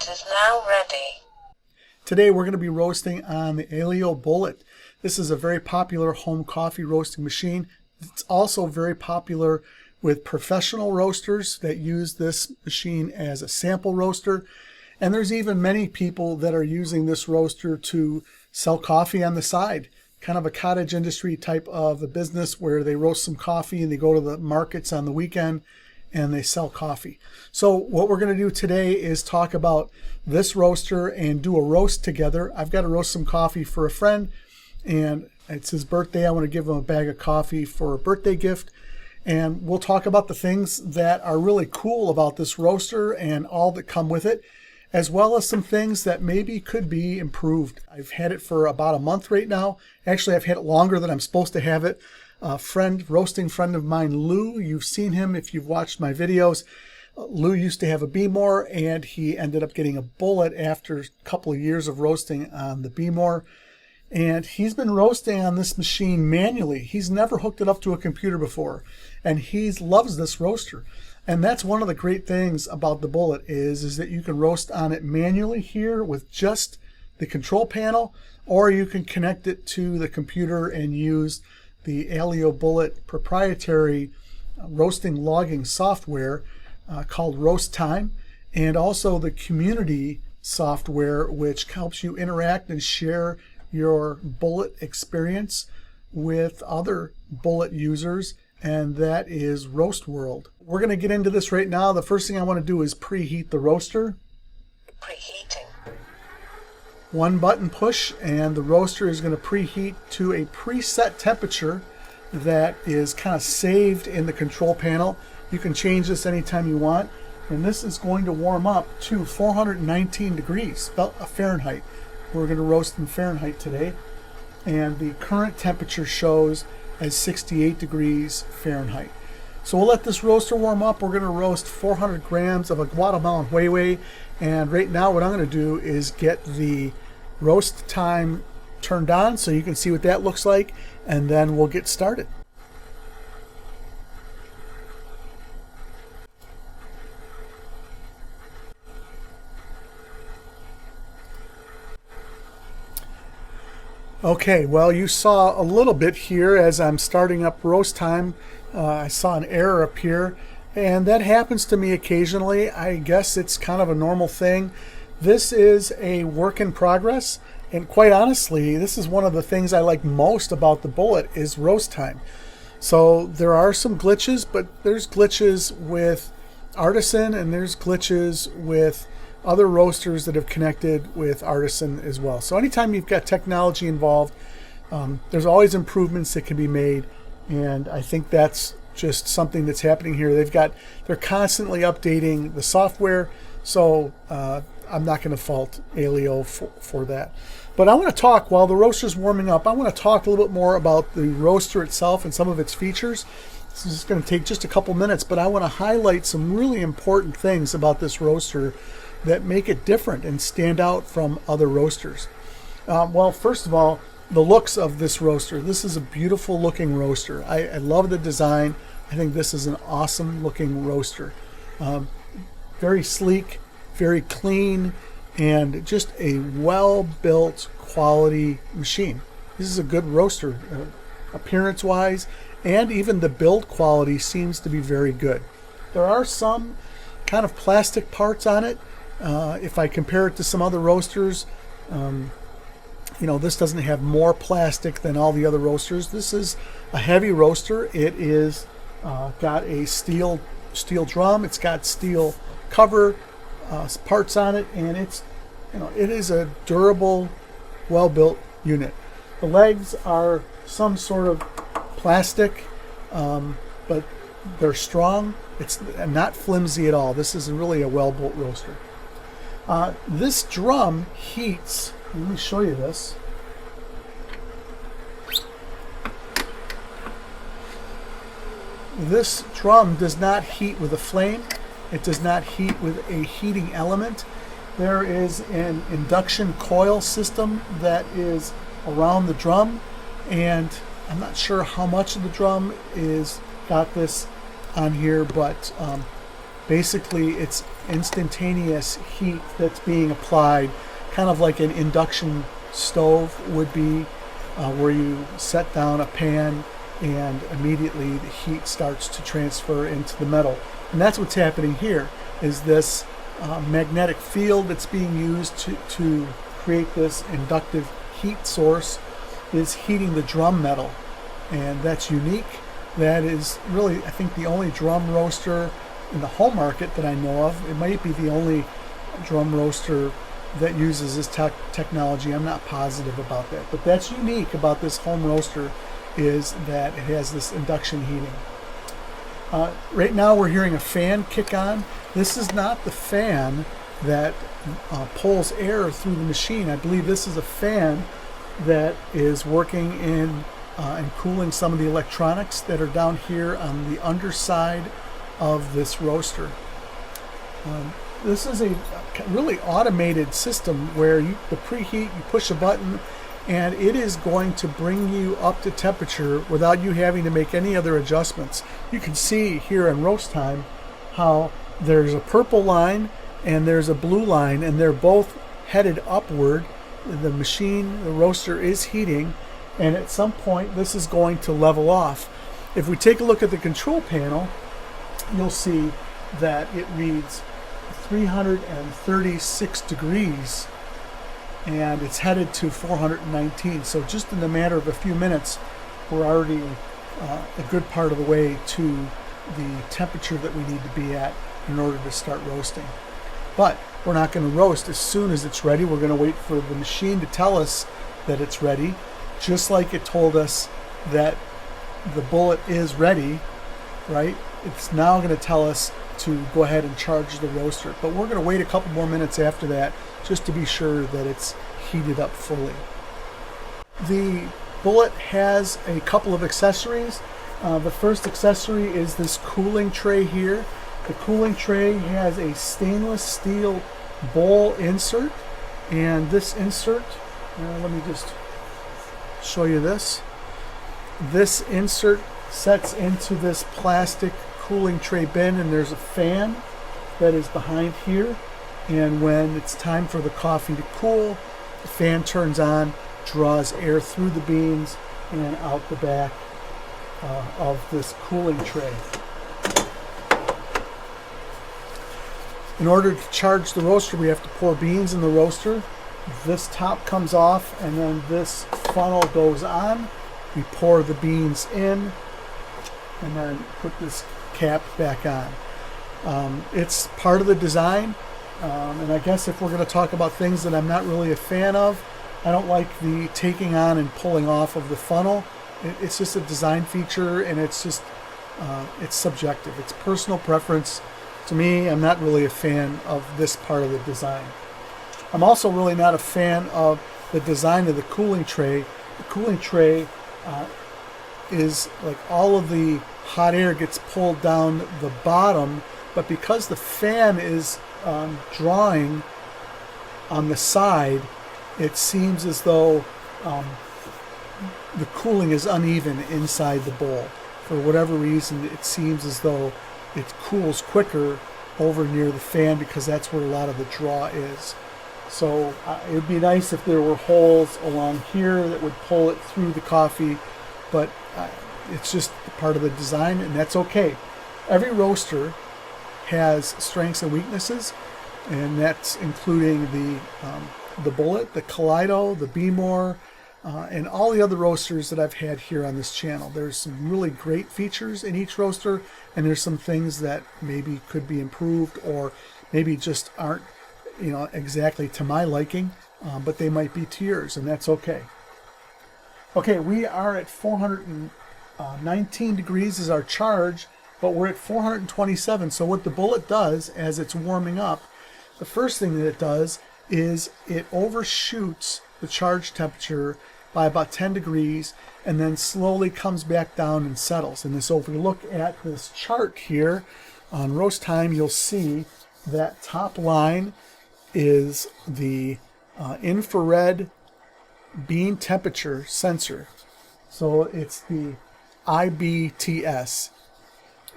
is now ready. Today we're going to be roasting on the Aillio Bullet. This is a very popular home coffee roasting machine. It's also very popular with professional roasters that use this machine as a sample roaster. And there's even many people that are using this roaster to sell coffee on the side. Kind of a cottage industry type of a business where they roast some coffee and they go to the markets on the weekend and they sell coffee. So what we're going to do today is talk about this roaster and do a roast together. I've got to roast some coffee for a friend, and it's his birthday. I want to give him a bag of coffee for a birthday gift. And we'll talk about the things that are really cool about this roaster and all that come with it, as well as some things that maybe could be improved. I've had it for about a month right now. Actually, I've had it longer than I'm supposed to have it. A roasting friend of mine, Lou, you've seen him if you've watched my videos. Lou used to have a B-more, and he ended up getting a Bullet after a couple of years of roasting on the B-more. And he's been roasting on this machine manually. He's never hooked it up to a computer before, and he loves this roaster. And that's one of the great things about the Bullet is that you can roast on it manually here with just the control panel, or you can connect it to the computer and use the Aillio Bullet proprietary roasting logging software called Roastime, and also the community software, which helps you interact and share your Bullet experience with other Bullet users, and that is Roastworld. We're going to get into this right now. The first thing I want to do is preheat the roaster. Preheating. One button push and the roaster is going to preheat to a preset temperature that is kind of saved in the control panel. You can change this anytime you want, and this is going to warm up to 419 degrees Fahrenheit. We're going to roast in Fahrenheit today, and the current temperature shows as 68 degrees Fahrenheit. So we'll let this roaster warm up. We're going to roast 400 grams of a Guatemalan Huehue, and right now what I'm going to do is get the roast time turned on so you can see what that looks like, and then we'll get started. Okay, well, you saw a little bit here as I'm starting up roast time. I saw an error appear, and that happens to me occasionally. I guess it's kind of a normal thing. This is a work in progress, and quite honestly, this is one of the things I like most about the Bullet is roast time. So there are some glitches, but there's glitches with Artisan, and there's glitches with other roasters that have connected with Artisan as well. So anytime you've got technology involved, there's always improvements that can be made, and I think that's just something that's happening here. They're constantly updating the software, so I'm not going to fault Aillio for that. But I want to talk, while the roaster's warming up, I want to talk a little bit more about the roaster itself and some of its features. This is going to take just a couple minutes, but I want to highlight some really important things about this roaster that make it different and stand out from other roasters. Well, first of all, the looks of this roaster. This is a beautiful looking roaster. I love the design. I think this is an awesome looking roaster. Very sleek, very clean, and just a well-built quality machine. This is a good roaster, appearance-wise, and even the build quality seems to be very good. There are some kind of plastic parts on it. If I compare it to some other roasters, this doesn't have more plastic than all the other roasters. This is a heavy roaster. It is got a steel drum. It's got steel cover parts on it, and it is a durable, well-built unit. The legs are some sort of plastic, but they're strong. It's not flimsy at all. This is really a well-built roaster. This drum heats. Let me show you this. This drum does not heat with a flame. It does not heat with a heating element. There is an induction coil system that is around the drum, and I'm not sure how much of the drum is got this on here, but Basically, it's instantaneous heat that's being applied, kind of like an induction stove would be, where you set down a pan and immediately the heat starts to transfer into the metal. And that's what's happening here, is this magnetic field that's being used to create this inductive heat source is heating the drum metal. And that's unique. That is really, I think, the only drum roaster in the home market that I know of. It might be the only drum roaster that uses this technology. I'm not positive about that. But that's unique about this home roaster, is that it has this induction heating. Right now we're hearing a fan kick on. This is not the fan that pulls air through the machine. I believe this is a fan that is working in and cooling some of the electronics that are down here on the underside of this roaster. This is a really automated system where the preheat, you push a button, and it is going to bring you up to temperature without you having to make any other adjustments. You can see here in Roastime how there's a purple line and there's a blue line, and they're both headed upward. The machine, the roaster, is heating, and at some point this is going to level off. If we take a look at the control panel, you'll see that it reads 336 degrees and it's headed to 419. So just in a matter of a few minutes, we're already a good part of the way to the temperature that we need to be at in order to start roasting. But we're not going to roast as soon as it's ready. We're going to wait for the machine to tell us that it's ready, just like it told us that the bullet is ready, right? It's now going to tell us to go ahead and charge the roaster. But we're going to wait a couple more minutes after that just to be sure that it's heated up fully. The bullet has a couple of accessories. The first accessory is this cooling tray here. The cooling tray has a stainless steel bowl insert, and this insert, let me just show you this. This insert sets into this plastic cooling tray bin, and there's a fan that is behind here, and when it's time for the coffee to cool, the fan turns on, draws air through the beans and out the back of this cooling tray. In order to charge the roaster, we have to pour beans in the roaster. This top comes off, and then this funnel goes on. We pour the beans in and then put this cap back on. It's part of the design, and I guess if we're going to talk about things that I'm not really a fan of, I don't like the taking on and pulling off of the funnel. It's just a design feature, and it's just it's subjective. It's personal preference. To me, I'm not really a fan of this part of the design. I'm also really not a fan of the design of the cooling tray. The cooling tray is like all of the hot air gets pulled down the bottom, but because the fan is drawing on the side, it seems as though the cooling is uneven inside the bowl. For whatever reason, it seems as though it cools quicker over near the fan because that's where a lot of the draw is. So it would be nice if there were holes along here that would pull it through the coffee, but it's just part of the design, and that's okay. Every roaster has strengths and weaknesses, and that's including the Bullet, the Kaleido, the B-More, and all the other roasters that I've had here on this channel. There's some really great features in each roaster, and there's some things that maybe could be improved or maybe just aren't exactly to my liking, but they might be to yours, and that's okay. Okay, we are at 419 degrees is our charge, but we're at 427. So what the Bullet does as it's warming up, the first thing that it does is it overshoots the charge temperature by about 10 degrees and then slowly comes back down and settles. And so if we look at this chart here on Roastime, you'll see that top line is the infrared bean temperature sensor. So it's the IBTS.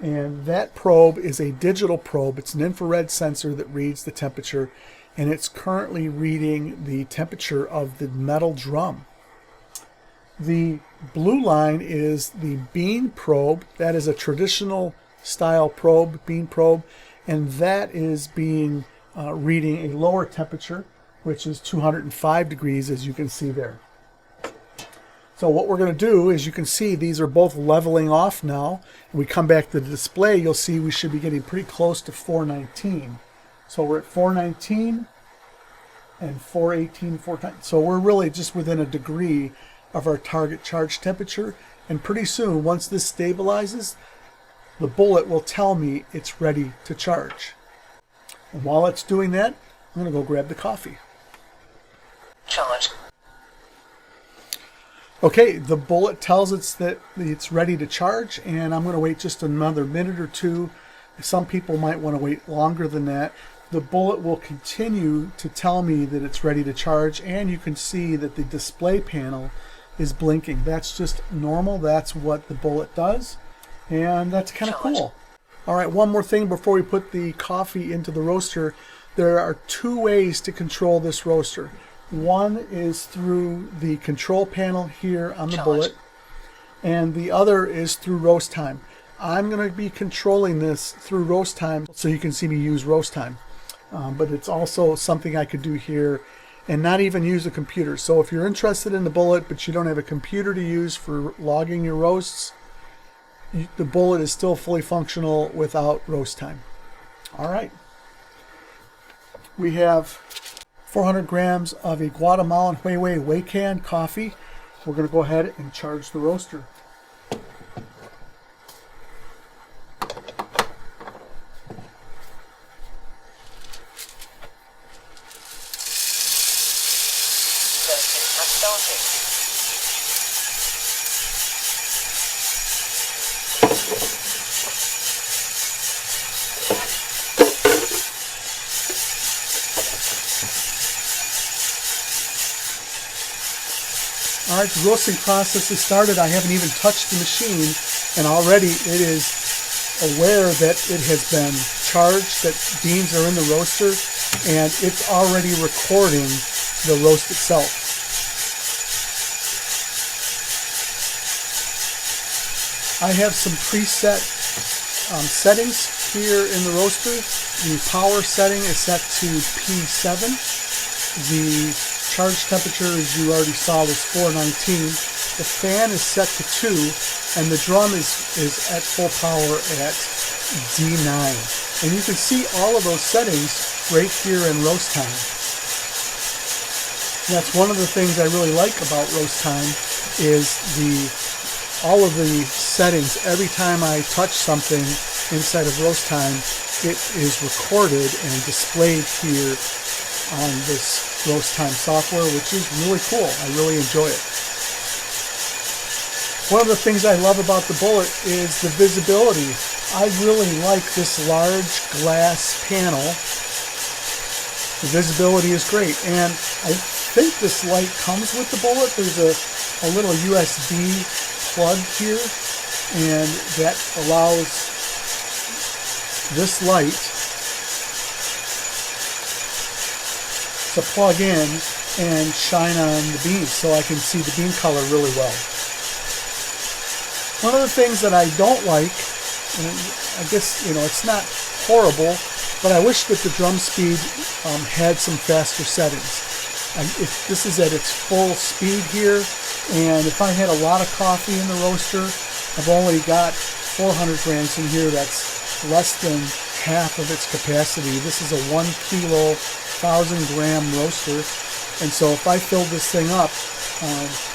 And that probe is a digital probe. It's an infrared sensor that reads the temperature, and it's currently reading the temperature of the metal drum. The blue line is the bean probe. That is a traditional style probe, bean probe, and that is being reading a lower temperature, which is 205 degrees, as you can see there. So what we're going to do is, you can see these are both leveling off now. When we come back to the display, you'll see we should be getting pretty close to 419. So we're at 419 and 418, 419. So we're really just within a degree of our target charge temperature. And pretty soon, once this stabilizes, the bullet will tell me it's ready to charge. And while it's doing that, I'm going to go grab the coffee. Charge. Okay, the bullet tells us that it's ready to charge, and I'm going to wait just another minute or two. Some people might want to wait longer than that. The bullet will continue to tell me that it's ready to charge, and you can see that the display panel is blinking. That's just normal. That's what the bullet does, and that's kind of cool. All right, one more thing before we put the coffee into the roaster. There are two ways to control this roaster. One is through the control panel here on the bullet, and the other is through Roastime. I'm going to be controlling this through Roastime, so you can see me use Roastime. But it's also something I could do here and not even use a computer. So if you're interested in the bullet, but you don't have a computer to use for logging your roasts, the bullet is still fully functional without Roastime. All right. We have 400 grams of a Guatemalan Huawei Weican coffee. We're going to go ahead and charge the roaster. Roasting has started. All right, the roasting process has started. I haven't even touched the machine, and already it is aware that it has been charged, that beans are in the roaster, and it's already recording the roast itself. I have some preset settings here in the roaster. The power setting is set to P7. The charge temperature, as you already saw, was 419. The fan is set to 2, and the drum is at full power at D9. And you can see all of those settings right here in Roastime. That's one of the things I really like about Roastime, is all of the settings. Every time I touch something inside of Roastime, it is recorded and displayed here on this Roastime software, which is really cool. I really enjoy it. One of the things I love about the bullet is the visibility. I really like this large glass panel. The visibility is great, and I think this light comes with the bullet. There's a little USB plug here, and that allows this light to plug in and shine on the beans, so I can see the bean color really well. One of the things that I don't like, and I guess it's not horrible, but I wish that the drum speed had some faster settings. This is at its full speed here, and if I had a lot of coffee in the roaster, I've only got 400 grams in here. That's less than half of its capacity. This is a 1 kilo, 1,000-gram roaster, and so if I filled this thing up,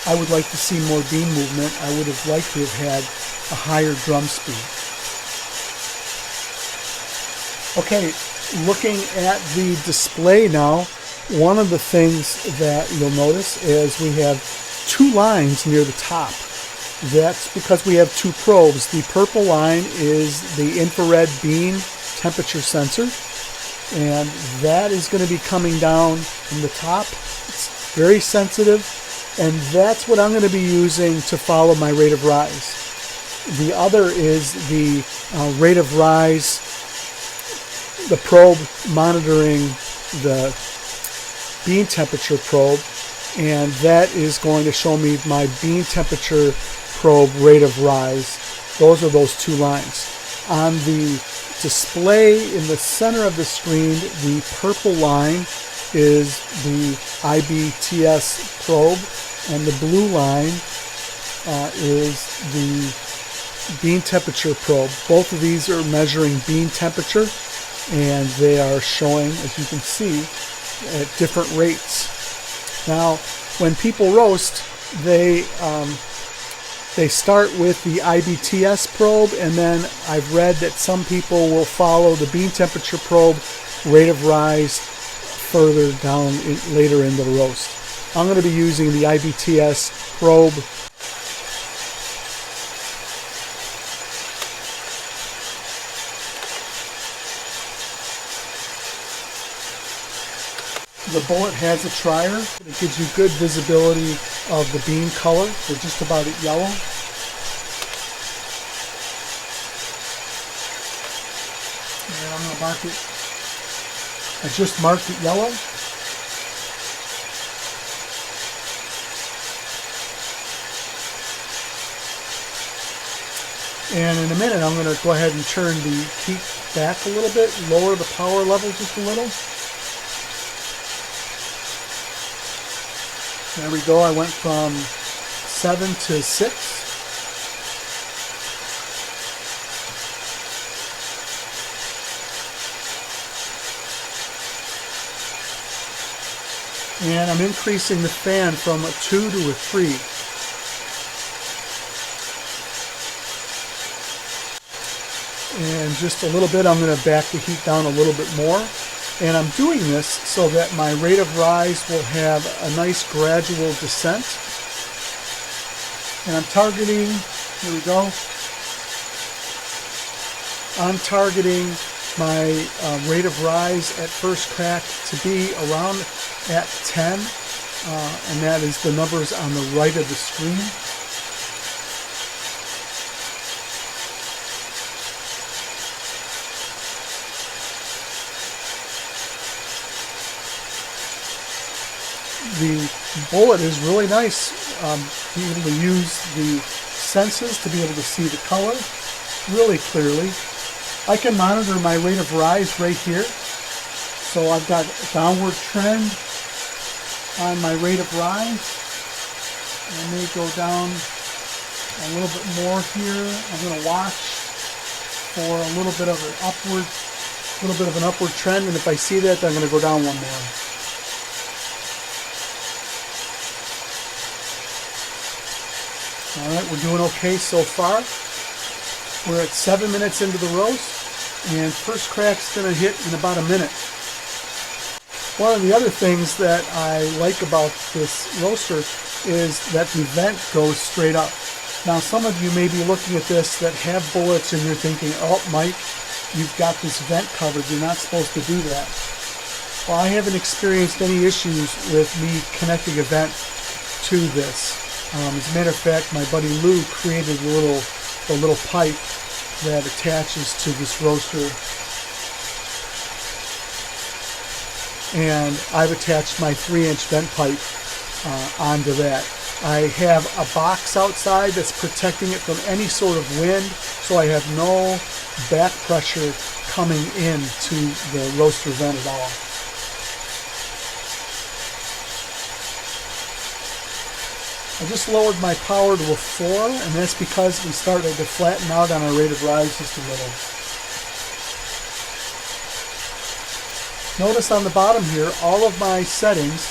I would like to see more bean movement. I would have liked to have had a higher drum speed. Okay, looking at the display now, one of the things that you'll notice is we have 2 lines near the top. That's because we have 2 probes. The purple line is the infrared bean temperature sensor, and that is going to be coming down from the top. It's very sensitive, and that's what I'm going to be using to follow my rate of rise. The other is the rate of rise, the probe monitoring the bean temperature probe, and that is going to show me my bean temperature probe rate of rise. Those are those two lines. On the display in the center of the screen, the purple line is the IBTS probe, and the blue line is the bean temperature probe. Both of these are measuring bean temperature, and they are showing, as you can see, at different rates. Now, when people roast, they start with the IBTS probe, and then I've read that some people will follow the bean temperature probe rate of rise further down later in the roast. I'm going to be using the IBTS probe. The Bullet has a trier. It gives you good visibility of the bean color. They're just about at yellow. And I'm going to mark it. I just marked it yellow. And in a minute, I'm going to go ahead and turn the heat back a little bit, lower the power level just a little. There we go. I went from 7 to 6. And I'm increasing the fan from a 2 to a 3. And just a little bit, I'm going to back the heat down a little bit more. And I'm doing this so that my rate of rise will have a nice gradual descent. And I'm targeting, here we go, I'm targeting my rate of rise at first crack to be around at 10, and that is the numbers on the right of the screen. The Bullet is really nice, being able to use the senses to be able to see the color really clearly. I can monitor my rate of rise right here. So I've got a downward trend on my rate of rise. I may go down a little bit more here. I'm going to watch for a little bit of an upward trend, and if I see that, then I'm going to go down one more. All right, we're doing okay so far. We're at 7 minutes into the roast, and first crack's going to hit in about a minute. One of the other things that I like about this roaster is that the vent goes straight up. Now, some of you may be looking at this that have bullets, and you're thinking, oh, Mike, you've got this vent covered. You're not supposed to do that. Well, I haven't experienced any issues with me connecting a vent to this. As a matter of fact, my buddy Lou created the little pipe that attaches to this roaster, and I've attached my 3-inch vent pipe onto that. I have a box outside that's protecting it from any sort of wind, so I have no back pressure coming into the roaster vent at all. I just lowered my power to a 4, and that's because we started to flatten out on our rate of rise just a little. Notice on the bottom here, all of my settings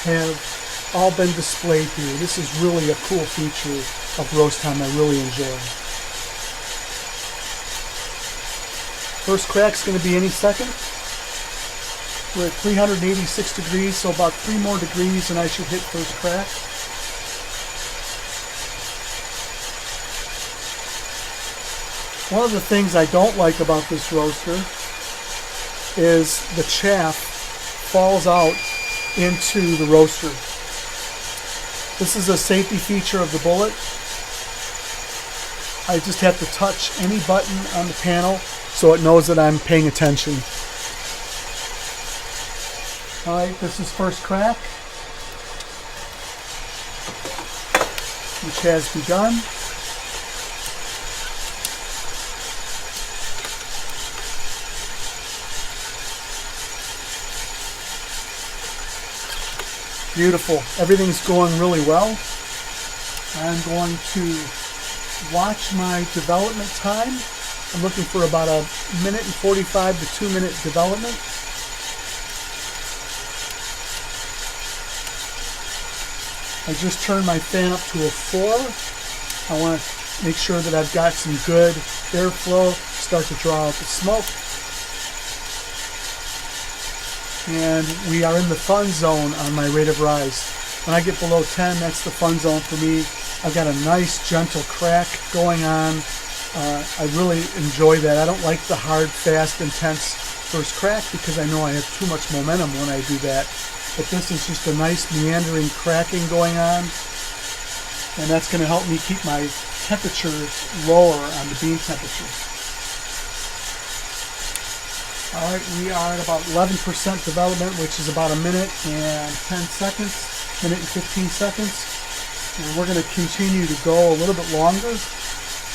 have all been displayed here. This is really a cool feature of Roastime I really enjoy. First crack's going to be any second. We're at 386 degrees, so about 3 more degrees and I should hit first crack. One of the things I don't like about this roaster is the chaff falls out into the roaster. This is a safety feature of the Bullet. I just have to touch any button on the panel so it knows that I'm paying attention. All right, this is first crack, which has begun. Beautiful. Everything's going really well. I'm going to watch my development time. I'm looking for about a minute and 45 to 2 minute development. I just turned my fan up to a 4. I want to make sure that I've got some good airflow, start to draw out the smoke. And we are in the fun zone on my rate of rise. When I get below 10, that's the fun zone for me. I've got a nice gentle crack going on. I really enjoy that. I don't like the hard, fast, intense first crack because I know I have too much momentum when I do that. But this is just a nice meandering cracking going on. And that's going to help me keep my temperatures lower on the bean temperature. All right, we are at about 11% development, which is about a minute and 10 seconds, minute and 15 seconds. And we're going to continue to go a little bit longer.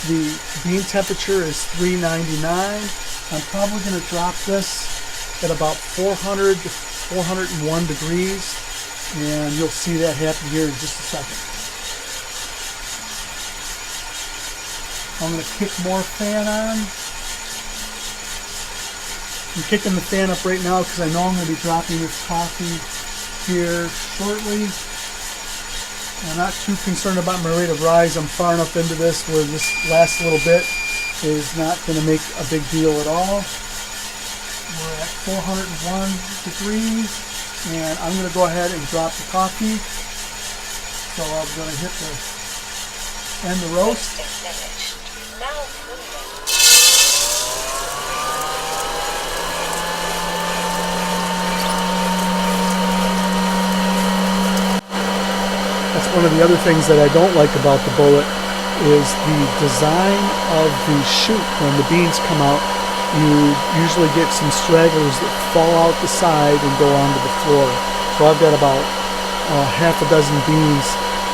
The bean temperature is 399. I'm probably going to drop this at about 400 to 401 degrees, and you'll see that happen here in just a second. I'm going to kick more fan on. I'm kicking the fan up right now because I know I'm going to be dropping this coffee here shortly. I'm not too concerned about my rate of rise. I'm far enough into this where this last little bit is not going to make a big deal at all. We're at 401 degrees, and I'm going to go ahead and drop the coffee. So I'm going to hit the end the roast. That's one of the other things that I don't like about the Bullet is the design of the chute. When the beans come out, you usually get some stragglers that fall out the side and go onto the floor. So I've got about half a dozen beans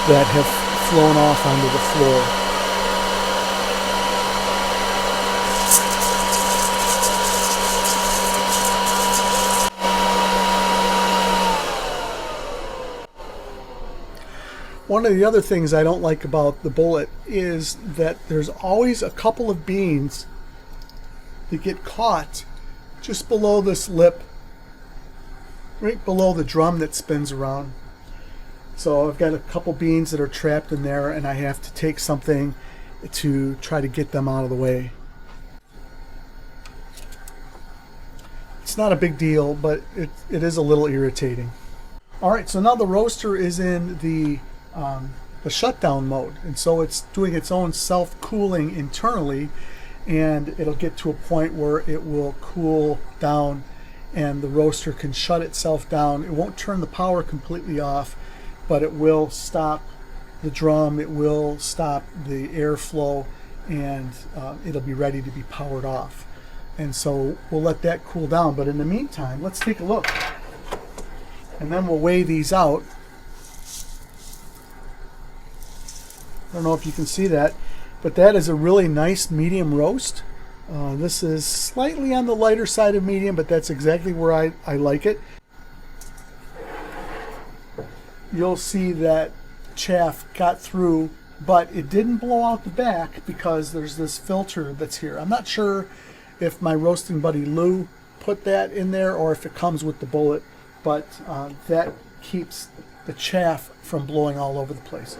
that have flown off onto the floor. One of the other things I don't like about the Bullet is that there's always a couple of beans that get caught just below this lip, right below the drum that spins around. So I've got a couple beans that are trapped in there, and I have to take something to try to get them out of the way. It's not a big deal, but it is a little irritating. Alright, so now the roaster is in the shutdown mode, and so it's doing its own self-cooling internally, and it'll get to a point where it will cool down and the roaster can shut itself down. It won't turn the power completely off, but it will stop the drum, it will stop the airflow, and it'll be ready to be powered off. And so we'll let that cool down, but in the meantime, let's take a look, and then we'll weigh these out. I don't know if you can see that, but that is a really nice medium roast. This is slightly on the lighter side of medium, but that's exactly where I like it. You'll see that chaff got through, but it didn't blow out the back because there's this filter that's here. I'm not sure if my roasting buddy Lou put that in there or if it comes with the Bullet, but that keeps the chaff from blowing all over the place.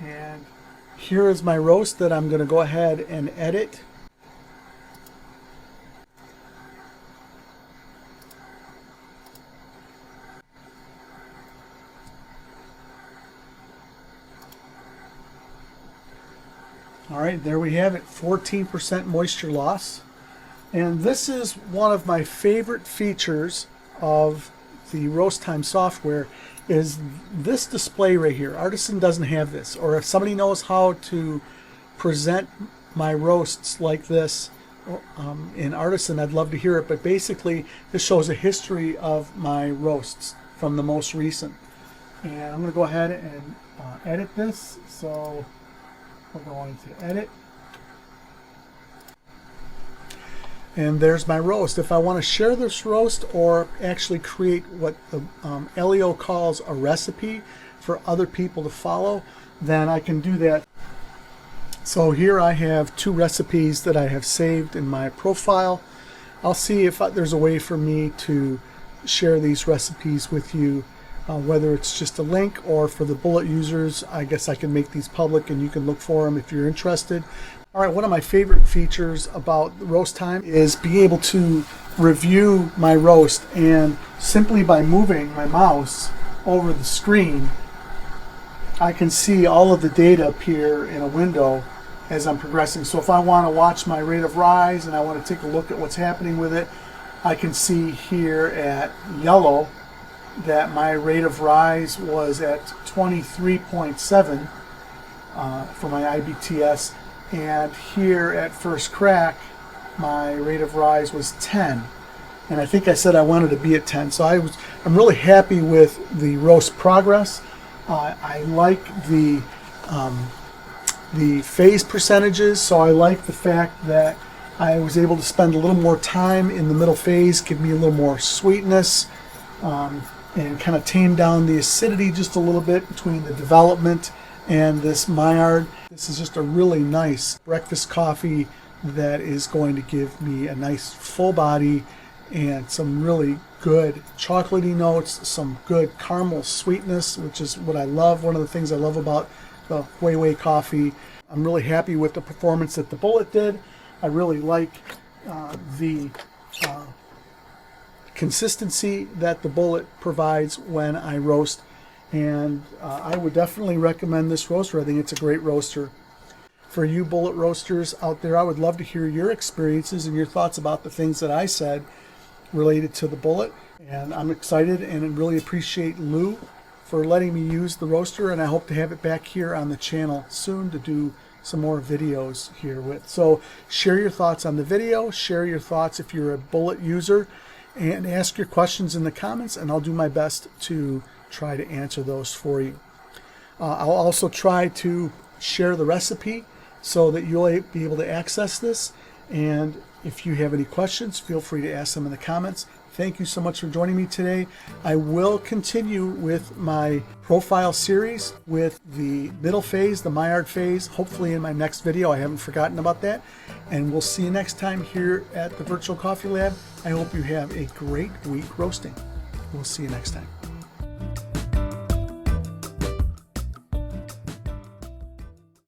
And here is my roast that I'm going to go ahead and edit. All right, there we have it, 14% moisture loss. And this is one of my favorite features of the Roastime software, is this display right here. Artisan doesn't have this, or if somebody knows how to present my roasts like this in Artisan, I'd love to hear it. But basically, this shows a history of my roasts from the most recent. And I'm going to go ahead and edit this. So we're going to edit. And there's my roast. If I want to share this roast or actually create what the Aillio calls a recipe for other people to follow, then I can do that. So here I have 2 recipes that I have saved in my profile. I'll see if there's a way for me to share these recipes with you, whether it's just a link or for the Bullet users. I guess I can make these public and you can look for them if you're interested. All right, one of my favorite features about Roastime is being able to review my roast, and simply by moving my mouse over the screen, I can see all of the data appear in a window as I'm progressing. So if I want to watch my rate of rise and I want to take a look at what's happening with it, I can see here at yellow that my rate of rise was at 23.7 for my IBTS. And here at first crack, my rate of rise was 10. And I think I said I wanted to be at 10. So I'm really happy with the roast progress. I like the phase percentages. So I like the fact that I was able to spend a little more time in the middle phase, give me a little more sweetness, and kind of tame down the acidity just a little bit between the development and this Maillard. This is just a really nice breakfast coffee that is going to give me a nice full body and some really good chocolatey notes, some good caramel sweetness, which is what I love. One of the things I love about the Huawei coffee. I'm really happy with the performance that the Bullet did. I really like the consistency that the Bullet provides when I roast. And I would definitely recommend this roaster. I think it's a great roaster. For you Bullet roasters out there, I would love to hear your experiences and your thoughts about the things that I said related to the Bullet. And I'm excited and really appreciate Lou for letting me use the roaster. And I hope to have it back here on the channel soon to do some more videos here with. So share your thoughts on the video. Share your thoughts if you're a Bullet user. And ask your questions in the comments, and I'll do my best to try to answer those for you. I'll also try to share the recipe so that you'll be able to access this. And if you have any questions, feel free to ask them in the comments. Thank you so much for joining me today. I will continue with my profile series with the middle phase, the Maillard phase, hopefully in my next video. I haven't forgotten about that. And we'll see you next time here at the Virtual Coffee Lab. I hope you have a great week roasting. We'll see you next time.